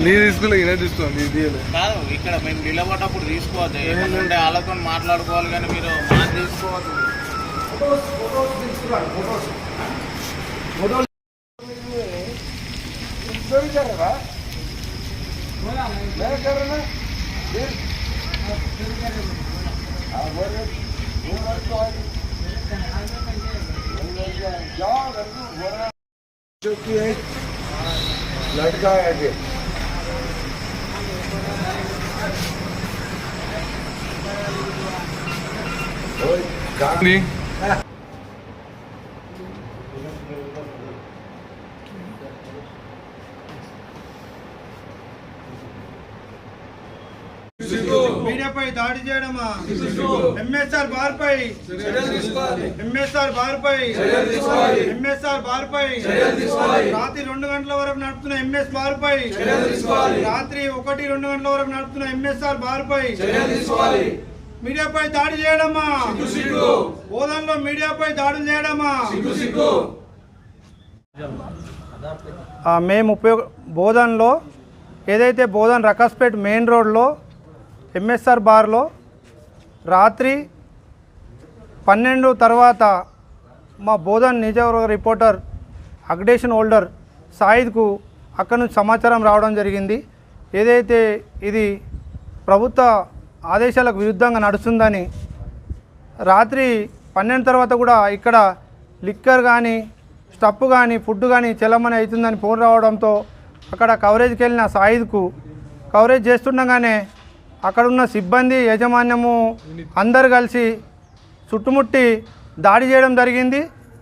నీ తీసుకులే ఇలా తీసుకోండి ఇది కాదు ఇక్కడ మేము నిలబడ్డప్పుడు తీసుకోవద్దు ఏమన్నా ఉంటే వాళ్ళతో మాట్లాడుకోవాలి కానీ మీరు మాట తీసుకోవద్దు लड़का है कि మీడియాపై దాడి చేయడమా ఎంఎస్ఆర్ బార్పై ఎంఎస్ఆర్ బార్పై ఎంఎస్ఆర్ బార్పై రాత్రి 2 గంటల వరకు నడుపుతున్న ఎంఎస్ బార్పై రాత్రి 1-2 గంటల వరకు నడుపుతున్న ఎంఎస్ఆర్ బార్పై మీడియాపై దాడి చేయడమా బోధనలో మీడియాపై దాడులు చేయడమా మేము బోధనలో ఏదైతే బోధన్ రకాస్పేట్ మెయిన్ రోడ్లో ఎంఎస్ఆర్ బార్లో రాత్రి 12 తర్వాత మా బోధన్ నిజవర్గ రిపోర్టర్ అగ్డేషన్ హోల్డర్ సాయిద్కు అక్కడి నుంచి సమాచారం రావడం జరిగింది. ఏదైతే ఇది ప్రభుత్వ ఆదేశాలకు విరుద్ధంగా నడుస్తుందని రాత్రి 12 తర్వాత కూడా ఇక్కడ లిక్కర్ కానీ స్టప్ కానీ ఫుడ్ కానీ చెల్లమని అవుతుందని ఫోన్ రావడంతో అక్కడ కవరేజ్కి వెళ్ళిన సాయిద్కు కవరేజ్ చేస్తుండగానే అక్కడున్న సిబ్బంది యాజమాన్యము అందరు కలిసి చుట్టుముట్టి దాడి చేయడం జరిగింది.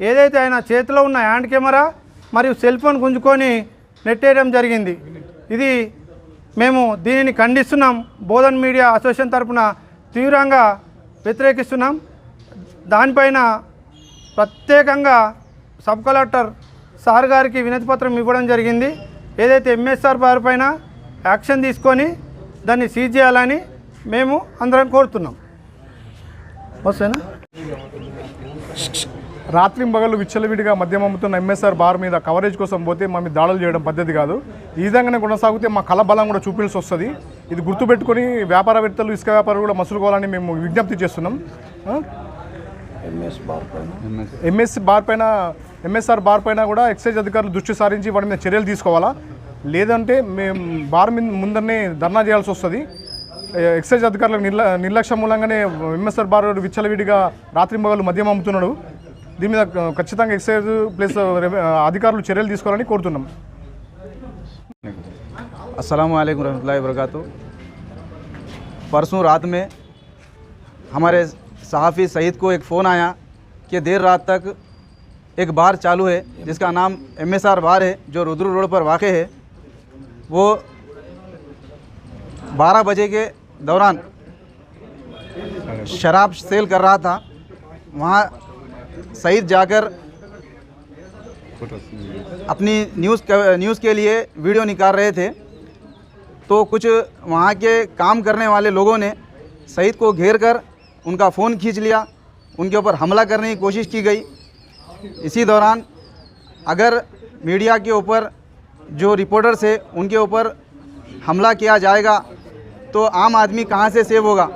ఏదైతే ఆయన చేతిలో ఉన్న హ్యాండ్ కెమెరా మరియు సెల్ ఫోన్ గుంజుకొని నెట్టేయడం జరిగింది. ఇది మేము దీనిని ఖండిస్తున్నాం. బోధన్ మీడియా అసోసియేషన్ తరఫున తీవ్రంగా వ్యతిరేకిస్తున్నాం. దానిపైన ప్రత్యేకంగా సబ్ కలెక్టర్ సార్ గారికి వినతి పత్రం ఇవ్వడం జరిగింది. ఏదైతే ఎంఎస్ఆర్ బార్ పైన యాక్షన్ తీసుకొని దాన్ని సీజ్ చేయాలని మేము అందరం కోరుతున్నాం. వస్తేనా రాత్రి పగలు విచ్చలవిడిగా మద్యం అమ్ముతున్న ఎంఎస్ఆర్ బార్ మీద కవరేజ్ కోసం పోతే మా మీద దాడులు చేయడం పద్ధతి కాదు. ఈ విధంగానే కొనసాగితే మా కళ బలం కూడా చూపించాల్సి వస్తుంది. ఇది గుర్తుపెట్టుకొని వ్యాపారవేత్తలు ఇసుక వ్యాపారులు కూడా మసులుకోవాలని మేము విజ్ఞప్తి చేస్తున్నాం. ఎంఎస్ఆర్ బార్ పైన కూడా ఎక్సైజ్ అధికారులు దృష్టి సారించి వాటి మీద చర్యలు తీసుకోవాలా, లేదంటే మేము బార్ మీద ముందరనే ధర్నా చేయాల్సి వస్తుంది. ఎక్సైజ్ అధికారులకు నిర్లక్ష్యం మూలంగానే ఎంఎస్ఆర్ బార్ విచ్చలవిడిగా రాత్రి పగలు మద్యం అమ్ముతున్నాడు. దీని మీద ఖచ్చితంగా ఎక్సైజ్ ప్లస్ అధికారులు చర్యలు తీసుకోవాలని కోరుతున్నాం. अस्सलाम वालेकुम रहमतुल्लाहि व बरकातुहू। परसों रात में हमारे सहाफ़ी सईद को एक फ़ोन आया कि देर रात तक एक बार चालू है जिसका नाम MSR बार है, जो रुद्र रोड पर वाक़ है। वो 12 बजे के दौरान शराब सेल कर रहा था। वहाँ सईद जाकर अपनी न्यूज़ के लिए वीडियो निकाल रहे थे, तो कुछ वहाँ के काम करने वाले लोगों ने सईद को घेर कर उनका फ़ोन खींच लिया, उनके ऊपर हमला करने की कोशिश की गई। इसी दौरान अगर मीडिया के ऊपर जो रिपोर्टर्स है उनके ऊपर हमला किया जाएगा तो आम आदमी कहाँ से सेव होगा।